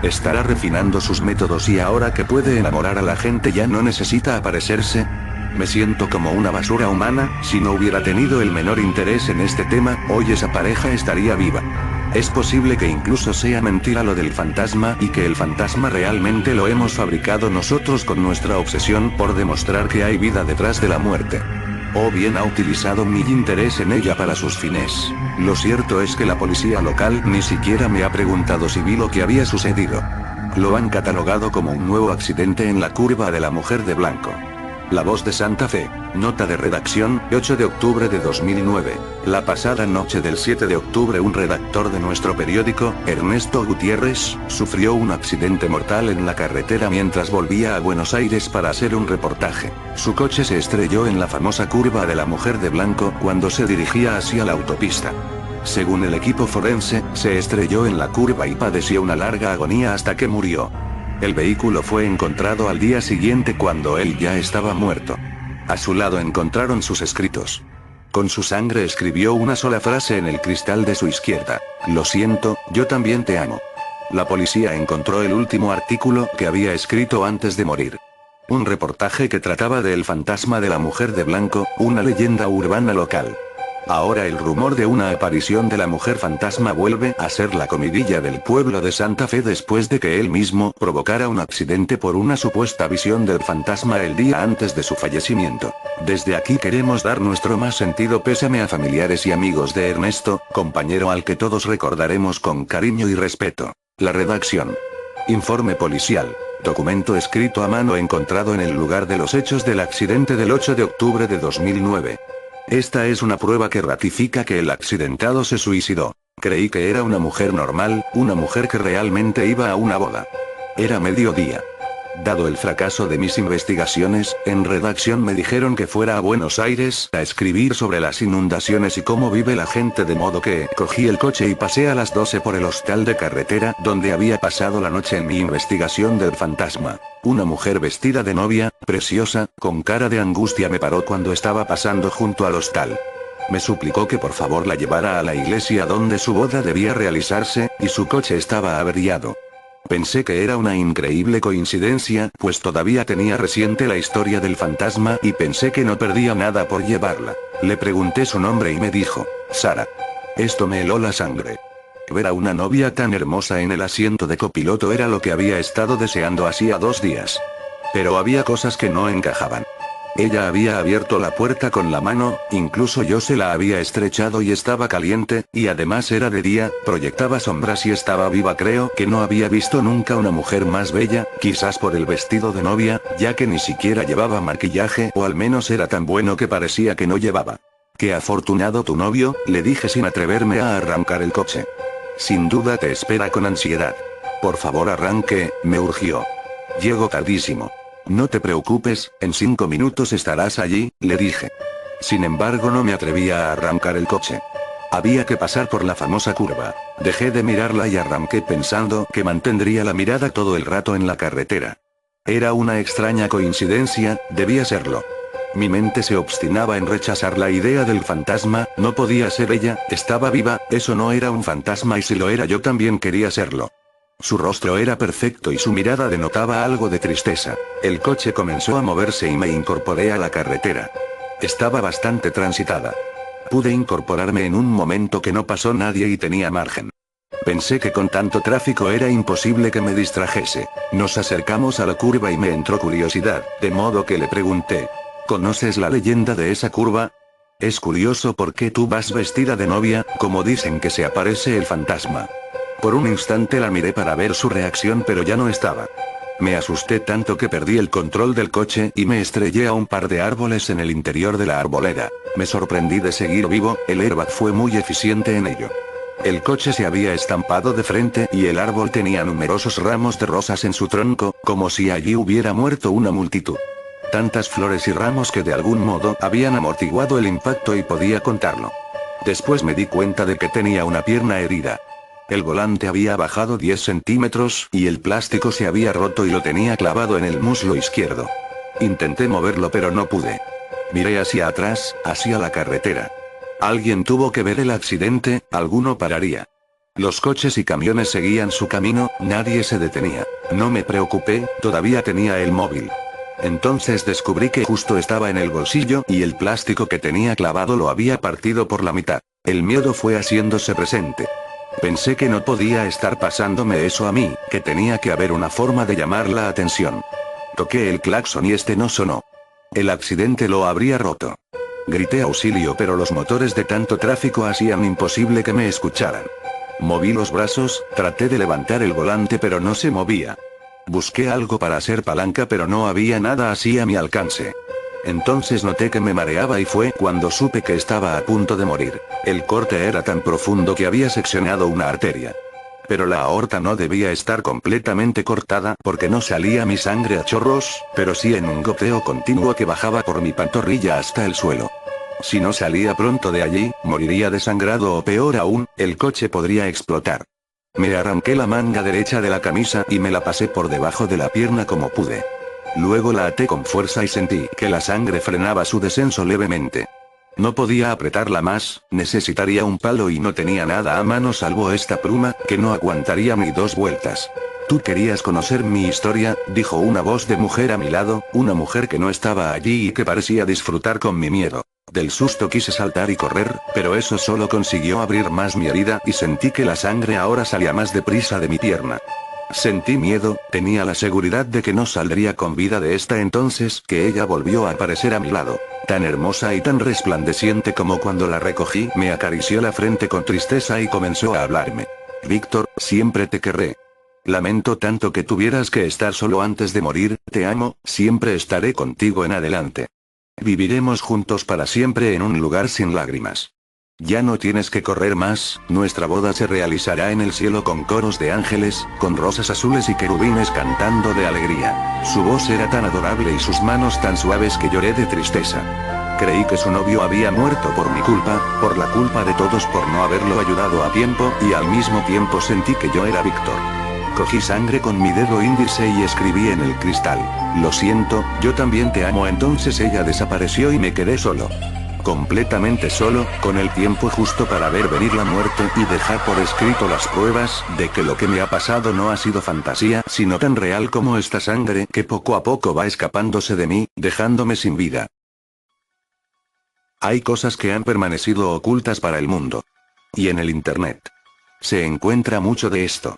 ¿Estará refinando sus métodos y ahora que puede enamorar a la gente ya no necesita aparecerse? Me siento como una basura humana. Si no hubiera tenido el menor interés en este tema, hoy esa pareja estaría viva. Es posible que incluso sea mentira lo del fantasma y que el fantasma realmente lo hemos fabricado nosotros con nuestra obsesión por demostrar que hay vida detrás de la muerte. O bien ha utilizado mi interés en ella para sus fines. Lo cierto es que la policía local ni siquiera me ha preguntado si vi lo que había sucedido. Lo han catalogado como un nuevo accidente en la curva de la mujer de blanco. La Voz de Santa Fe. Nota de redacción, 8 de octubre de 2009. La pasada noche del 7 de octubre un redactor de nuestro periódico, Ernesto Gutiérrez, sufrió un accidente mortal en la carretera mientras volvía a Buenos Aires para hacer un reportaje. Su coche se estrelló en la famosa curva de la mujer de blanco cuando se dirigía hacia la autopista. Según el equipo forense, se estrelló en la curva y padeció una larga agonía hasta que murió. El vehículo fue encontrado al día siguiente cuando él ya estaba muerto. A su lado encontraron sus escritos. Con su sangre escribió una sola frase en el cristal de su izquierda: "Lo siento, yo también te amo". La policía encontró el último artículo que había escrito antes de morir. Un reportaje que trataba del fantasma de la mujer de blanco, una leyenda urbana local. Ahora el rumor de una aparición de la mujer fantasma vuelve a ser la comidilla del pueblo de Santa Fe después de que él mismo provocara un accidente por una supuesta visión del fantasma el día antes de su fallecimiento. Desde aquí queremos dar nuestro más sentido pésame a familiares y amigos de Ernesto, compañero al que todos recordaremos con cariño y respeto. La redacción. Informe policial. Documento escrito a mano encontrado en el lugar de los hechos del accidente del 8 de octubre de 2009. Esta es una prueba que ratifica que el accidentado se suicidó. Creí que era una mujer normal, una mujer que realmente iba a una boda. Era mediodía. Dado el fracaso de mis investigaciones, en redacción me dijeron que fuera a Buenos Aires a escribir sobre las inundaciones y cómo vive la gente, de modo que cogí el coche y pasé a las 12 por el hostal de carretera donde había pasado la noche en mi investigación del fantasma. Una mujer vestida de novia, preciosa, con cara de angustia me paró cuando estaba pasando junto al hostal. Me suplicó que por favor la llevara a la iglesia donde su boda debía realizarse, y su coche estaba averiado. Pensé que era una increíble coincidencia, pues todavía tenía reciente la historia del fantasma y pensé que no perdía nada por llevarla. Le pregunté su nombre y me dijo: Sara. Esto me heló la sangre. Ver a una novia tan hermosa en el asiento de copiloto era lo que había estado deseando hacía 2 días. Pero había cosas que no encajaban. Ella había abierto la puerta con la mano, incluso yo se la había estrechado y estaba caliente, y además era de día, proyectaba sombras y estaba viva. Creo que no había visto nunca una mujer más bella, quizás por el vestido de novia, ya que ni siquiera llevaba maquillaje, o al menos era tan bueno que parecía que no llevaba. Qué afortunado tu novio, le dije sin atreverme a arrancar el coche. Sin duda te espera con ansiedad. Por favor arranque, me urgió. Llego tardísimo. No te preocupes, en 5 minutos estarás allí, le dije. Sin embargo no me atrevía a arrancar el coche. Había que pasar por la famosa curva. Dejé de mirarla y arranqué pensando que mantendría la mirada todo el rato en la carretera. Era una extraña coincidencia, debía serlo. Mi mente se obstinaba en rechazar la idea del fantasma, no podía ser ella, estaba viva, eso no era un fantasma y si lo era yo también quería serlo. Su rostro era perfecto y su mirada denotaba algo de tristeza. El coche comenzó a moverse y me incorporé a la carretera. Estaba bastante transitada. Pude incorporarme en un momento que no pasó nadie y tenía margen. Pensé que con tanto tráfico era imposible que me distrajese. Nos acercamos a la curva y me entró curiosidad, de modo que le pregunté: ¿conoces la leyenda de esa curva? Es curioso porque tú vas vestida de novia, como dicen que se aparece el fantasma. Por un instante la miré para ver su reacción, pero ya no estaba. Me asusté tanto que perdí el control del coche y me estrellé a un par de árboles en el interior de la arboleda. Me sorprendí de seguir vivo, el airbag fue muy eficiente en ello. El coche se había estampado de frente y el árbol tenía numerosos ramos de rosas en su tronco, como si allí hubiera muerto una multitud. Tantas flores y ramos que de algún modo habían amortiguado el impacto y podía contarlo. Después me di cuenta de que tenía una pierna herida. El volante había bajado 10 centímetros, y el plástico se había roto y lo tenía clavado en el muslo izquierdo. Intenté moverlo pero no pude. Miré hacia atrás, hacia la carretera. Alguien tuvo que ver el accidente, alguno pararía. Los coches y camiones seguían su camino, nadie se detenía. No me preocupé, todavía tenía el móvil. Entonces descubrí que justo estaba en el bolsillo y el plástico que tenía clavado lo había partido por la mitad. El miedo fue haciéndose presente. Pensé que no podía estar pasándome eso a mí, que tenía que haber una forma de llamar la atención. Toqué el claxon y este no sonó. El accidente lo habría roto. Grité auxilio pero los motores de tanto tráfico hacían imposible que me escucharan. Moví los brazos, traté de levantar el volante pero no se movía. Busqué algo para hacer palanca pero no había nada así a mi alcance. Entonces noté que me mareaba y fue cuando supe que estaba a punto de morir. El corte era tan profundo que había seccionado una arteria. Pero la aorta no debía estar completamente cortada porque no salía mi sangre a chorros, pero sí en un goteo continuo que bajaba por mi pantorrilla hasta el suelo. Si no salía pronto de allí, moriría desangrado o peor aún, el coche podría explotar. Me arranqué la manga derecha de la camisa y me la pasé por debajo de la pierna como pude. Luego la até con fuerza y sentí que la sangre frenaba su descenso levemente. No podía apretarla más, necesitaría un palo y no tenía nada a mano salvo esta pluma, que no aguantaría ni 2 vueltas. Tú querías conocer mi historia, dijo una voz de mujer a mi lado, una mujer que no estaba allí y que parecía disfrutar con mi miedo. Del susto quise saltar y correr, pero eso solo consiguió abrir más mi herida y sentí que la sangre ahora salía más deprisa de mi pierna. Sentí miedo, tenía la seguridad de que no saldría con vida de esta entonces que ella volvió a aparecer a mi lado. Tan hermosa y tan resplandeciente como cuando la recogí, me acarició la frente con tristeza y comenzó a hablarme. Víctor, siempre te querré. Lamento tanto que tuvieras que estar solo antes de morir, te amo, siempre estaré contigo en adelante. Viviremos juntos para siempre en un lugar sin lágrimas. Ya no tienes que correr más, nuestra boda se realizará en el cielo con coros de ángeles, con rosas azules y querubines cantando de alegría. Su voz era tan adorable y sus manos tan suaves que lloré de tristeza. Creí que su novio había muerto por mi culpa, por la culpa de todos por no haberlo ayudado a tiempo, y al mismo tiempo sentí que yo era Víctor. Cogí sangre con mi dedo índice y escribí en el cristal: lo siento, yo también te amo. Entonces ella desapareció y me quedé solo. Completamente solo, con el tiempo justo para ver venir la muerte y dejar por escrito las pruebas de que lo que me ha pasado no ha sido fantasía, sino tan real como esta sangre que poco a poco va escapándose de mí, dejándome sin vida. Hay cosas que han permanecido ocultas para el mundo. Y en el internet se encuentra mucho de esto.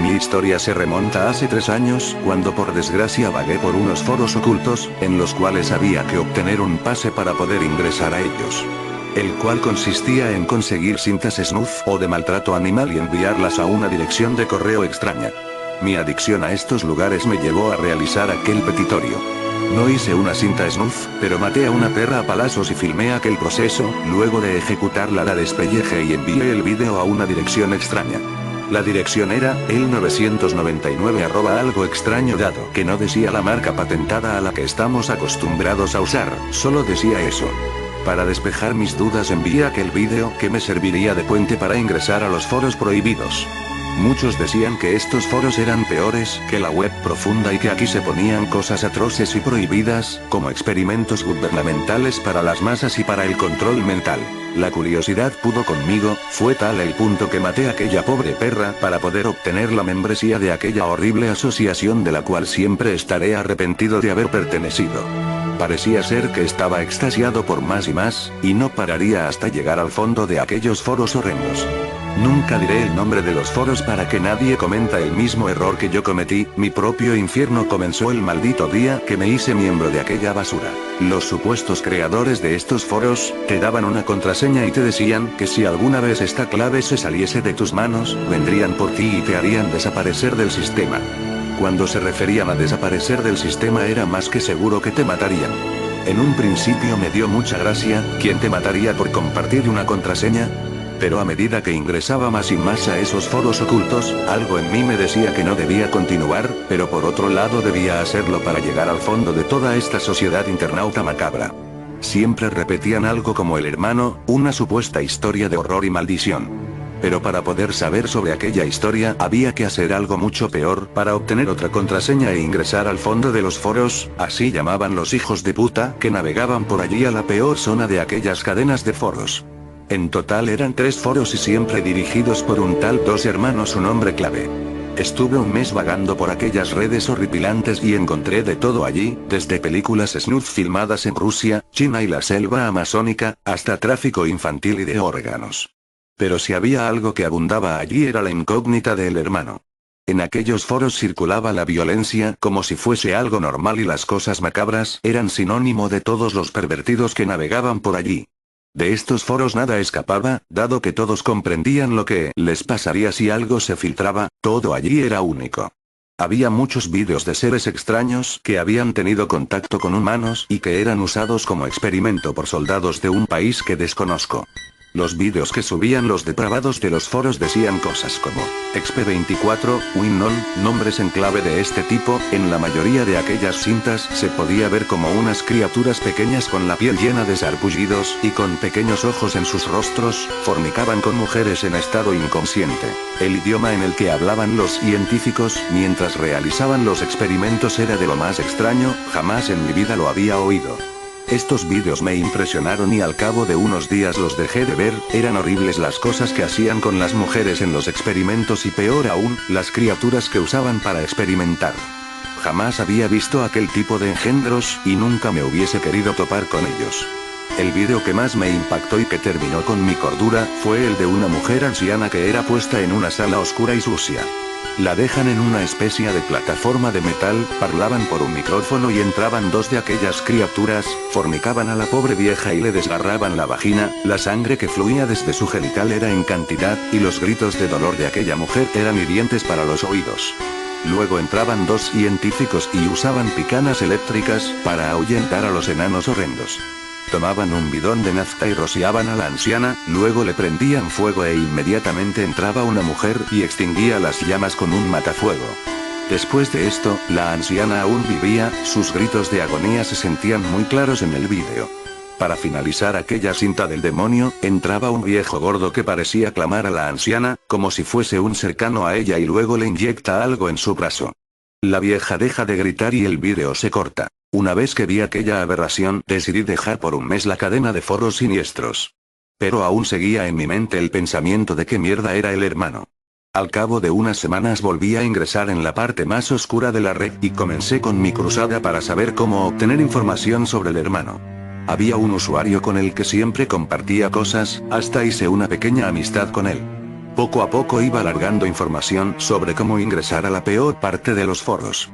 Mi historia se remonta a hace 3 años, cuando por desgracia vagué por unos foros ocultos, en los cuales había que obtener un pase para poder ingresar a ellos. El cual consistía en conseguir cintas snuff o de maltrato animal y enviarlas a una dirección de correo extraña. Mi adicción a estos lugares me llevó a realizar aquel petitorio. No hice una cinta snuff, pero maté a una perra a palazos y filmé aquel proceso, luego de ejecutarla la despellejé y envié el vídeo a una dirección extraña. La dirección era, el 999 algo extraño dado que no decía la marca patentada a la que estamos acostumbrados a usar, solo decía eso. Para despejar mis dudas envié aquel vídeo que me serviría de puente para ingresar a los foros prohibidos. Muchos decían que estos foros eran peores que la web profunda y que aquí se ponían cosas atroces y prohibidas, como experimentos gubernamentales para las masas y para el control mental. La curiosidad pudo conmigo, fue tal el punto que maté a aquella pobre perra para poder obtener la membresía de aquella horrible asociación de la cual siempre estaré arrepentido de haber pertenecido. Parecía ser que estaba extasiado por más y más, y no pararía hasta llegar al fondo de aquellos foros horrendos. Nunca diré el nombre de los foros para que nadie cometa el mismo error que yo cometí. Mi propio infierno comenzó el maldito día que me hice miembro de aquella basura. Los supuestos creadores de estos foros, te daban una contraseña y te decían que si alguna vez esta clave se saliese de tus manos, vendrían por ti y te harían desaparecer del sistema. Cuando se referían a desaparecer del sistema era más que seguro que te matarían. En un principio me dio mucha gracia, ¿quién te mataría por compartir una contraseña? Pero a medida que ingresaba más y más a esos foros ocultos, algo en mí me decía que no debía continuar, pero por otro lado debía hacerlo para llegar al fondo de toda esta sociedad internauta macabra. Siempre repetían algo como el hermano, una supuesta historia de horror y maldición. Pero para poder saber sobre aquella historia había que hacer algo mucho peor para obtener otra contraseña e ingresar al fondo de los foros, así llamaban los hijos de puta que navegaban por allí a la peor zona de aquellas cadenas de foros. En total eran 3 foros y siempre dirigidos por un tal Dos Hermanos, un hombre clave. Estuve un mes vagando por aquellas redes horripilantes y encontré de todo allí, desde películas snuff filmadas en Rusia, China y la selva amazónica, hasta tráfico infantil y de órganos. Pero si había algo que abundaba allí era la incógnita del hermano. En aquellos foros circulaba la violencia como si fuese algo normal y las cosas macabras eran sinónimo de todos los pervertidos que navegaban por allí. De estos foros nada escapaba, dado que todos comprendían lo que les pasaría si algo se filtraba, todo allí era único. Había muchos vídeos de seres extraños que habían tenido contacto con humanos y que eran usados como experimento por soldados de un país que desconozco. Los vídeos que subían los depravados de los foros decían cosas como XP24, Winnon, nombres en clave de este tipo. En la mayoría de aquellas cintas se podía ver como unas criaturas pequeñas con la piel llena de sarpullidos y con pequeños ojos en sus rostros, fornicaban con mujeres en estado inconsciente. El idioma en el que hablaban los científicos mientras realizaban los experimentos era de lo más extraño, jamás en mi vida lo había oído. Estos vídeos me impresionaron y al cabo de unos días los dejé de ver. Eran horribles las cosas que hacían con las mujeres en los experimentos y peor aún, las criaturas que usaban para experimentar. Jamás había visto aquel tipo de engendros y nunca me hubiese querido topar con ellos. El vídeo que más me impactó y que terminó con mi cordura fue el de una mujer anciana que era puesta en una sala oscura y sucia. La dejan en una especie de plataforma de metal, parlaban por un micrófono y entraban 2 de aquellas criaturas, fornicaban a la pobre vieja y le desgarraban la vagina. La sangre que fluía desde su genital era en cantidad, y los gritos de dolor de aquella mujer eran hirientes para los oídos. Luego entraban 2 científicos y usaban picanas eléctricas para ahuyentar a los enanos horrendos. Tomaban un bidón de nafta y rociaban a la anciana, luego le prendían fuego e inmediatamente entraba una mujer y extinguía las llamas con un matafuego. Después de esto, la anciana aún vivía, sus gritos de agonía se sentían muy claros en el vídeo. Para finalizar aquella cinta del demonio, entraba un viejo gordo que parecía clamar a la anciana, como si fuese un cercano a ella y luego le inyecta algo en su brazo. La vieja deja de gritar y el vídeo se corta. Una vez que vi aquella aberración, decidí dejar por un mes la cadena de foros siniestros. Pero aún seguía en mi mente el pensamiento de qué mierda era el hermano. Al cabo de unas semanas volví a ingresar en la parte más oscura de la red y comencé con mi cruzada para saber cómo obtener información sobre el hermano. Había un usuario con el que siempre compartía cosas, hasta hice una pequeña amistad con él. Poco a poco iba alargando información sobre cómo ingresar a la peor parte de los foros.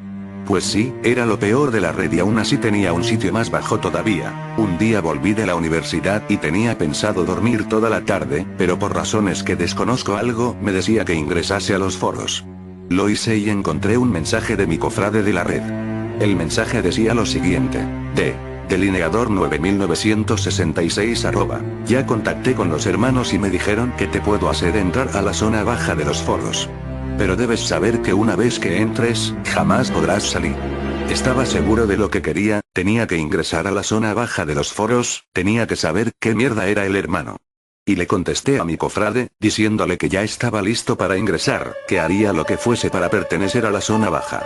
Pues sí, era lo peor de la red y aún así tenía un sitio más bajo todavía. Un día volví de la universidad y tenía pensado dormir toda la tarde, pero por razones que desconozco algo me decía que ingresase a los foros. Lo hice y encontré un mensaje de mi cofrade de la red. El mensaje decía lo siguiente: Delineador 9966 @. Ya contacté con los hermanos y me dijeron que te puedo hacer entrar a la zona baja de los foros. Pero debes saber que una vez que entres, jamás podrás salir. Estaba seguro de lo que quería, tenía que ingresar a la zona baja de los foros, tenía que saber qué mierda era el hermano. Y le contesté a mi cofrade, diciéndole que ya estaba listo para ingresar, que haría lo que fuese para pertenecer a la zona baja.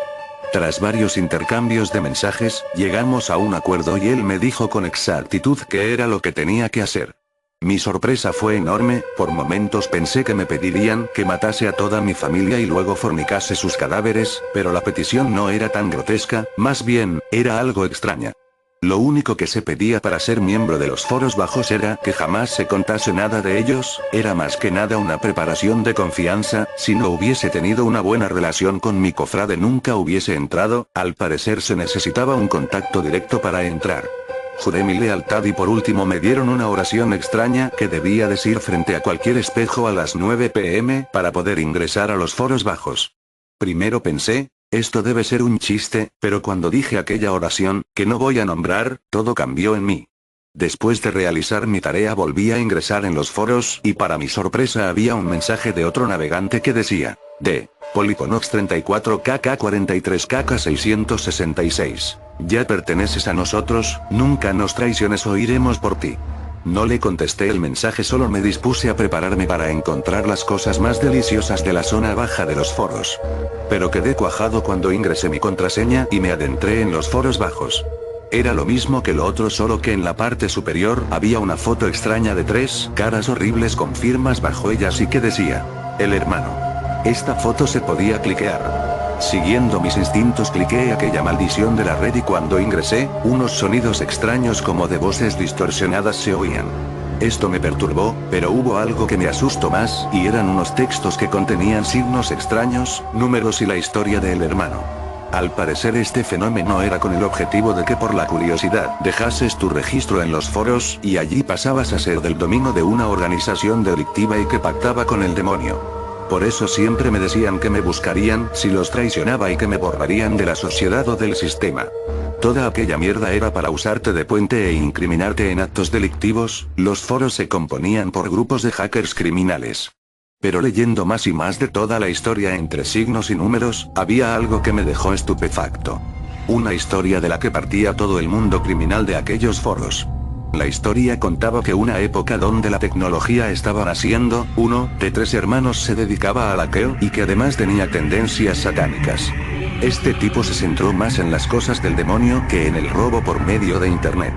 Tras varios intercambios de mensajes, llegamos a un acuerdo y él me dijo con exactitud qué era lo que tenía que hacer. Mi sorpresa fue enorme, por momentos pensé que me pedirían que matase a toda mi familia y luego fornicase sus cadáveres, pero la petición no era tan grotesca, más bien, era algo extraña. Lo único que se pedía para ser miembro de los foros bajos era que jamás se contase nada de ellos, era más que nada una preparación de confianza. Si no hubiese tenido una buena relación con mi cofrade nunca hubiese entrado, al parecer se necesitaba un contacto directo para entrar. Juré mi lealtad y por último me dieron una oración extraña que debía decir frente a cualquier espejo a las 9 p.m. para poder ingresar a los foros bajos. Primero pensé, esto debe ser un chiste, pero cuando dije aquella oración, que no voy a nombrar, todo cambió en mí. Después de realizar mi tarea volví a ingresar en los foros y para mi sorpresa había un mensaje de otro navegante que decía, de Polyponox 34KK43KK666. Ya perteneces a nosotros, nunca nos traiciones o iremos por ti. No le contesté el mensaje, solo me dispuse a prepararme para encontrar las cosas más deliciosas de la zona baja de los foros. Pero quedé cuajado cuando ingresé mi contraseña y me adentré en los foros bajos. Era lo mismo que lo otro, solo que en la parte superior había una foto extraña de 3 caras horribles con firmas bajo ellas y que decía, el hermano. Esta foto se podía cliquear. Siguiendo mis instintos cliqué aquella maldición de la red y cuando ingresé, unos sonidos extraños como de voces distorsionadas se oían. Esto me perturbó, pero hubo algo que me asustó más, y eran unos textos que contenían signos extraños, números y la historia del hermano. Al parecer este fenómeno era con el objetivo de que por la curiosidad dejases tu registro en los foros y allí pasabas a ser del dominio de una organización delictiva y que pactaba con el demonio. Por eso siempre me decían que me buscarían si los traicionaba y que me borrarían de la sociedad o del sistema. Toda aquella mierda era para usarte de puente e incriminarte en actos delictivos. Los foros se componían por grupos de hackers criminales. Pero leyendo más y más de toda la historia entre signos y números, había algo que me dejó estupefacto. Una historia de la que partía todo el mundo criminal de aquellos foros. La historia contaba que una época donde la tecnología estaba naciendo, uno de 3 hermanos se dedicaba al hackeo y que además tenía tendencias satánicas. Este tipo se centró más en las cosas del demonio que en el robo por medio de internet.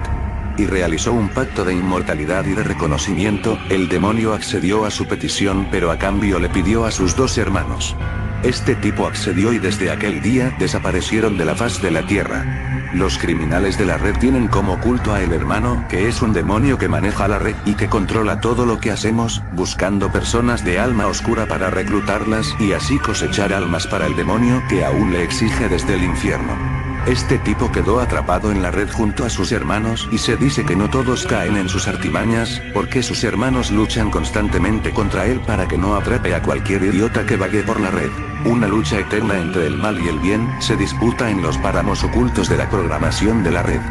Y realizó un pacto de inmortalidad y de reconocimiento. El demonio accedió a su petición, pero a cambio le pidió a sus 2 hermanos. Este tipo accedió y desde aquel día desaparecieron de la faz de la tierra. Los criminales de la red tienen como culto a el hermano, que es un demonio que maneja la red y que controla todo lo que hacemos, buscando personas de alma oscura para reclutarlas y así cosechar almas para el demonio que aún le exige desde el infierno. Este tipo quedó atrapado en la red junto a sus hermanos y se dice que no todos caen en sus artimañas, porque sus hermanos luchan constantemente contra él para que no atrape a cualquier idiota que vague por la red. Una lucha eterna entre el mal y el bien se disputa en los páramos ocultos de la programación de la red.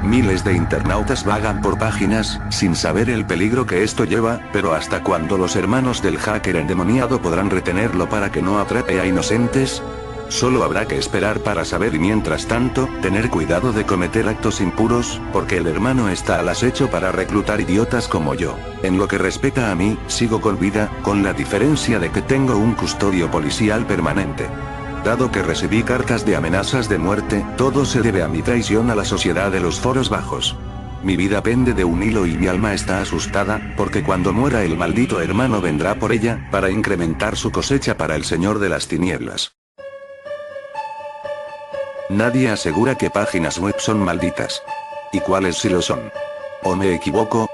Miles de internautas vagan por páginas, sin saber el peligro que esto lleva, pero ¿hasta cuándo los hermanos del hacker endemoniado podrán retenerlo para que no atrape a inocentes? Solo habrá que esperar para saber y mientras tanto, tener cuidado de cometer actos impuros, porque el hermano está al acecho para reclutar idiotas como yo. En lo que respecta a mí, sigo con vida, con la diferencia de que tengo un custodio policial permanente. Dado que recibí cartas de amenazas de muerte, todo se debe a mi traición a la sociedad de los foros bajos. Mi vida pende de un hilo y mi alma está asustada, porque cuando muera el maldito hermano vendrá por ella, para incrementar su cosecha para el Señor de las Tinieblas. Nadie asegura que páginas web son malditas. ¿Y cuáles sí lo son? ¿O me equivoco?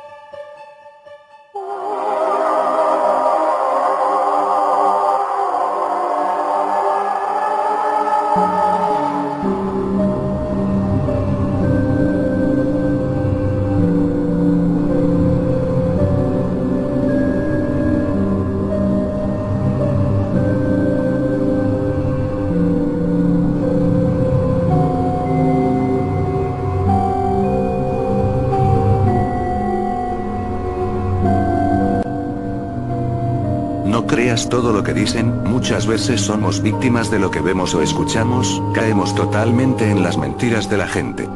No creas todo lo que dicen, muchas veces somos víctimas de lo que vemos o escuchamos, caemos totalmente en las mentiras de la gente.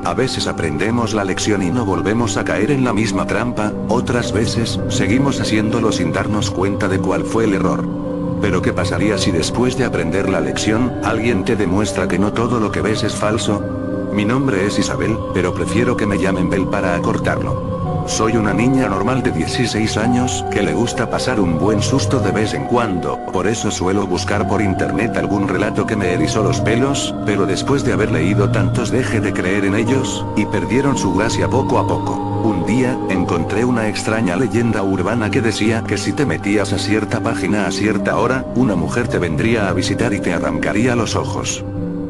A veces aprendemos la lección y no volvemos a caer en la misma trampa, otras veces, seguimos haciéndolo sin darnos cuenta de cuál fue el error. Pero ¿qué pasaría si después de aprender la lección, alguien te demuestra que no todo lo que ves es falso? Mi nombre es Isabel, pero prefiero que me llamen Bel para acortarlo. Soy una niña normal de 16 años que le gusta pasar un buen susto de vez en cuando, por eso suelo buscar por internet algún relato que me erizó los pelos, pero después de haber leído tantos dejé de creer en ellos, y perdieron su gracia poco a poco. Un día, encontré una extraña leyenda urbana que decía que si te metías a cierta página a cierta hora, una mujer te vendría a visitar y te arrancaría los ojos.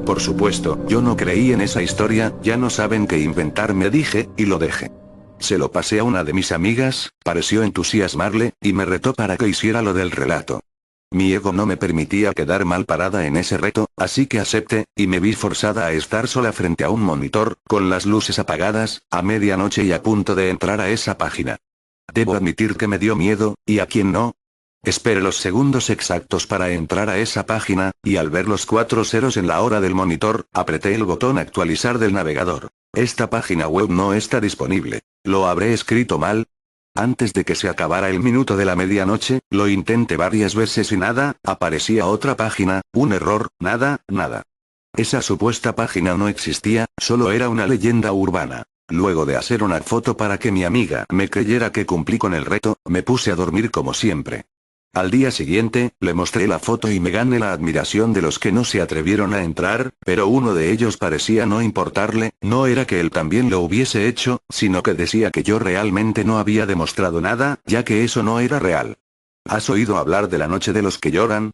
Por supuesto, yo no creí en esa historia, ya no saben qué inventar, me dije, y lo dejé. Se lo pasé a una de mis amigas, pareció entusiasmarle, y me retó para que hiciera lo del relato. Mi ego no me permitía quedar mal parada en ese reto, así que acepté, y me vi forzada a estar sola frente a un monitor, con las luces apagadas, a medianoche y a punto de entrar a esa página. Debo admitir que me dio miedo, ¿y a quién no? Esperé los segundos exactos para entrar a esa página, y al ver los 4 ceros en la hora del monitor, apreté el botón actualizar del navegador. Esta página web no está disponible. ¿Lo habré escrito mal? Antes de que se acabara el minuto de la medianoche, lo intenté varias veces y nada, aparecía otra página, un error, nada, nada. Esa supuesta página no existía, solo era una leyenda urbana. Luego de hacer una foto para que mi amiga me creyera que cumplí con el reto, me puse a dormir como siempre. Al día siguiente, le mostré la foto y me gané la admiración de los que no se atrevieron a entrar, pero uno de ellos parecía no importarle, no era que él también lo hubiese hecho, sino que decía que yo realmente no había demostrado nada, ya que eso no era real. ¿Has oído hablar de la noche de los que lloran?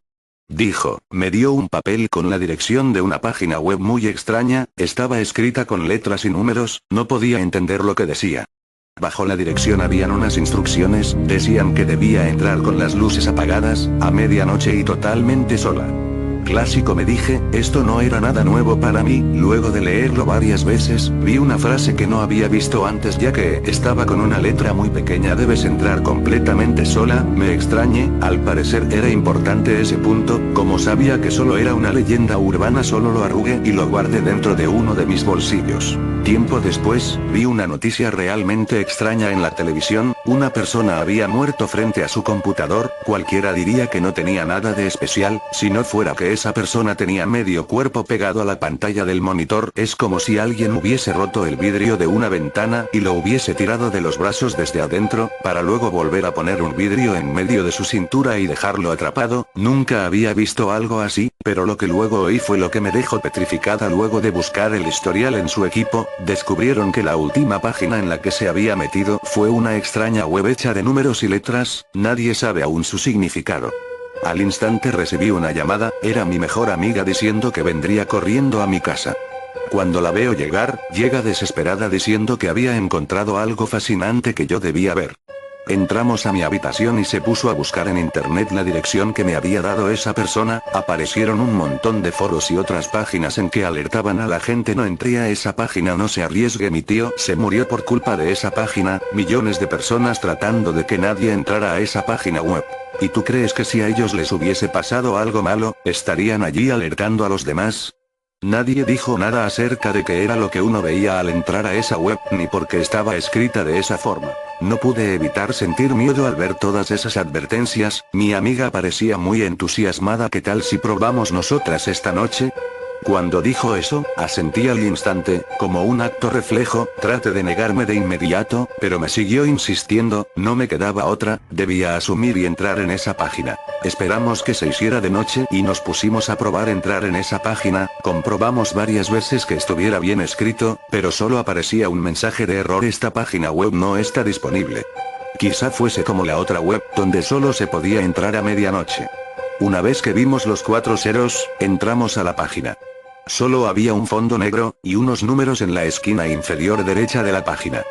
Dijo, me dio un papel con la dirección de una página web muy extraña, estaba escrita con letras y números, no podía entender lo que decía. Bajo la dirección habían unas instrucciones, decían que debía entrar con las luces apagadas, a medianoche y totalmente sola. Clásico, me dije, esto no era nada nuevo para mí, luego de leerlo varias veces, vi una frase que no había visto antes ya que estaba con una letra muy pequeña, debes entrar completamente sola, me extrañé, al parecer era importante ese punto, como sabía que solo era una leyenda urbana solo lo arrugué y lo guardé dentro de uno de mis bolsillos. Tiempo después, vi una noticia realmente extraña en la televisión, una persona había muerto frente a su computador, cualquiera diría que no tenía nada de especial, si no fuera que esa persona tenía medio cuerpo pegado a la pantalla del monitor, es como si alguien hubiese roto el vidrio de una ventana y lo hubiese tirado de los brazos desde adentro, para luego volver a poner un vidrio en medio de su cintura y dejarlo atrapado. Nunca había visto algo así, pero lo que luego oí fue lo que me dejó petrificada. Luego de buscar el historial en su equipo, descubrieron que la última página en la que se había metido fue una extraña web hecha de números y letras, nadie sabe aún su significado. Al instante recibí una llamada, era mi mejor amiga diciendo que vendría corriendo a mi casa. Cuando la veo llegar, llega desesperada diciendo que había encontrado algo fascinante que yo debía ver. Entramos a mi habitación y se puso a buscar en internet la dirección que me había dado esa persona, aparecieron un montón de foros y otras páginas en que alertaban a la gente no entre a esa página, no se arriesgue, mi tío se murió por culpa de esa página, millones de personas tratando de que nadie entrara a esa página web. ¿Y tú crees que si a ellos les hubiese pasado algo malo, estarían allí alertando a los demás? Nadie dijo nada acerca de qué era lo que uno veía al entrar a esa web, ni por qué estaba escrita de esa forma. No pude evitar sentir miedo al ver todas esas advertencias, mi amiga parecía muy entusiasmada. ¿Qué tal si probamos nosotras esta noche? Cuando dijo eso, asentí al instante, como un acto reflejo, traté de negarme de inmediato, pero me siguió insistiendo, no me quedaba otra, debía asumir y entrar en esa página. Esperamos que se hiciera de noche y nos pusimos a probar entrar en esa página, comprobamos varias veces que estuviera bien escrito, pero solo aparecía un mensaje de error, esta página web no está disponible. Quizá fuese como la otra web, donde solo se podía entrar a medianoche. Una vez que vimos los 4 ceros, entramos a la página. Solo había un fondo negro, y unos números en la esquina inferior derecha de la página.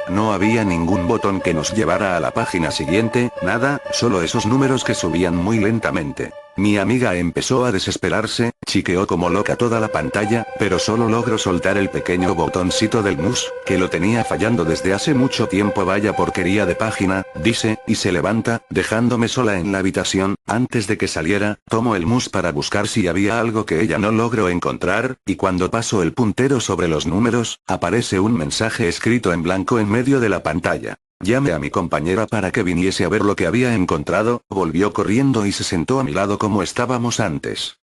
No había ningún botón que nos llevara a la página siguiente, nada, solo esos números que subían muy lentamente. Mi amiga empezó a desesperarse, chiqueó como loca toda la pantalla, pero solo logró soltar el pequeño botoncito del mouse, que lo tenía fallando desde hace mucho tiempo. Vaya porquería de página, dice, y se levanta, dejándome sola en la habitación. Antes de que saliera, tomo el mouse para buscar si había algo que ella no logró encontrar, y cuando paso el puntero sobre los números, aparece un mensaje escrito en blanco en medio de la pantalla. Llamé a mi compañera para que viniese a ver lo que había encontrado, volvió corriendo y se sentó a mi lado como estábamos antes.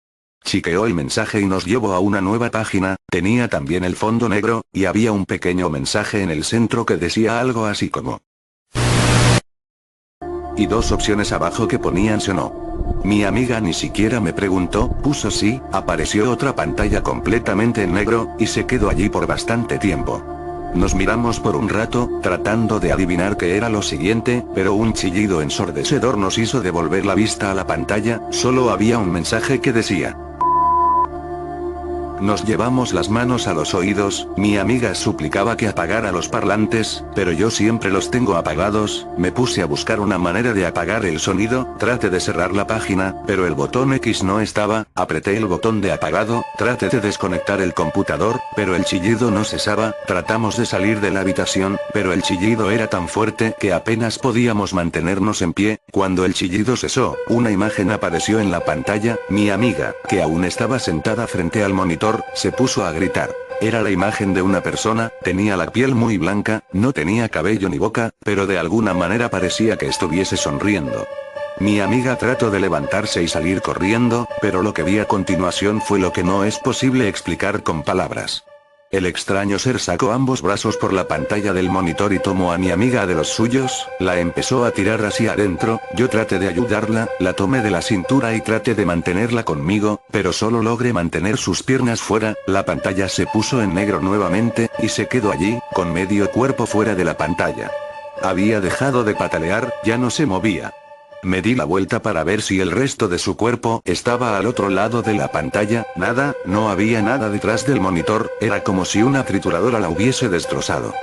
Chequeó el mensaje y nos llevó a una nueva página, tenía también el fondo negro, y había un pequeño mensaje en el centro que decía algo así como... Y dos opciones abajo que ponían sí o no. Mi amiga ni siquiera me preguntó, puso sí, apareció otra pantalla completamente en negro, y se quedó allí por bastante tiempo. Nos miramos por un rato, tratando de adivinar qué era lo siguiente, pero un chillido ensordecedor nos hizo devolver la vista a la pantalla, solo había un mensaje que decía... Nos llevamos las manos a los oídos, mi amiga suplicaba que apagara los parlantes, pero yo siempre los tengo apagados, me puse a buscar una manera de apagar el sonido, traté de cerrar la página, pero el botón X no estaba, apreté el botón de apagado, traté de desconectar el computador, pero el chillido no cesaba, tratamos de salir de la habitación, pero el chillido era tan fuerte que apenas podíamos mantenernos en pie, cuando el chillido cesó, una imagen apareció en la pantalla, mi amiga, que aún estaba sentada frente al monitor, se puso a gritar. Era la imagen de una persona, tenía la piel muy blanca, no tenía cabello ni boca, pero de alguna manera parecía que estuviese sonriendo. Mi amiga trató de levantarse y salir corriendo, pero lo que vi a continuación fue lo que no es posible explicar con palabras. El extraño ser sacó ambos brazos por la pantalla del monitor y tomó a mi amiga de los suyos, la empezó a tirar hacia adentro, yo traté de ayudarla, la tomé de la cintura y traté de mantenerla conmigo, pero solo logré mantener sus piernas fuera, la pantalla se puso en negro nuevamente, y se quedó allí, con medio cuerpo fuera de la pantalla. Había dejado de patalear, ya no se movía. Me di la vuelta para ver si el resto de su cuerpo estaba al otro lado de la pantalla, nada, no había nada detrás del monitor, era como si una trituradora la hubiese destrozado.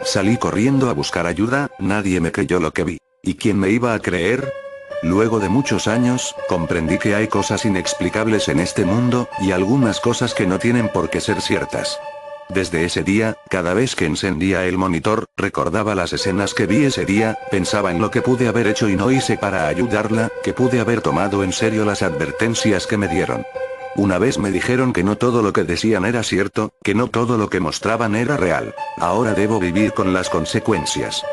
Salí corriendo a buscar ayuda, nadie me creyó lo que vi. ¿Y quién me iba a creer? Luego de muchos años, comprendí que hay cosas inexplicables en este mundo, y algunas cosas que no tienen por qué ser ciertas. Desde ese día, cada vez que encendía el monitor, recordaba las escenas que vi ese día, pensaba en lo que pude haber hecho y no hice para ayudarla, que pude haber tomado en serio las advertencias que me dieron. Una vez me dijeron que no todo lo que decían era cierto, que no todo lo que mostraban era real. Ahora debo vivir con las consecuencias.